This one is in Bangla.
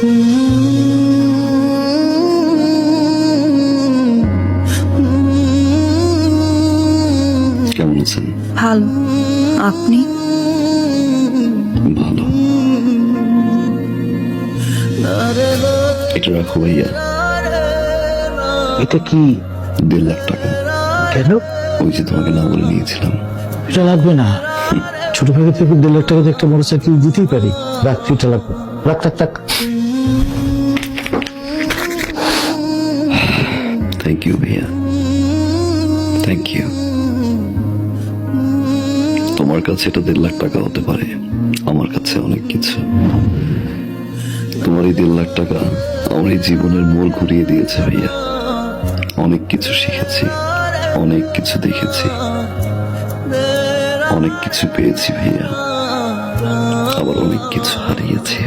কেমন আছেন? ভালো। আপনি? ভালো। এটা রাখো ভাইয়া। এটা কি? 1.5 লাখ টাকা। কেন? ওই যে তোমাকে না বলে নিয়েছিলাম। এটা লাগবে না। ছোট ভাইকে থেকে 1.5 লাখ টাকা দিয়ে একটা মোটরসাইকেল দিতেই পারি। রাখ, এটা লাগবে। রাখ রাখ রাখ। থ্যাংক ইউ ভাইয়া, থ্যাংক ইউ। তোমার কাছে এটা 1.5 লাখ টাকা হতে পারে, আমার কাছে অনেক কিছু। তোমার এই 1.5 লাখ টাকা আমার এই জীবনের মোড় ঘুরিয়ে দিয়েছে ভাইয়া। অনেক কিছু শিখেছি, অনেক কিছু দেখেছি, অনেক কিছু পেয়েছি ভাইয়া, আবার অনেক কিছু হারিয়েছি।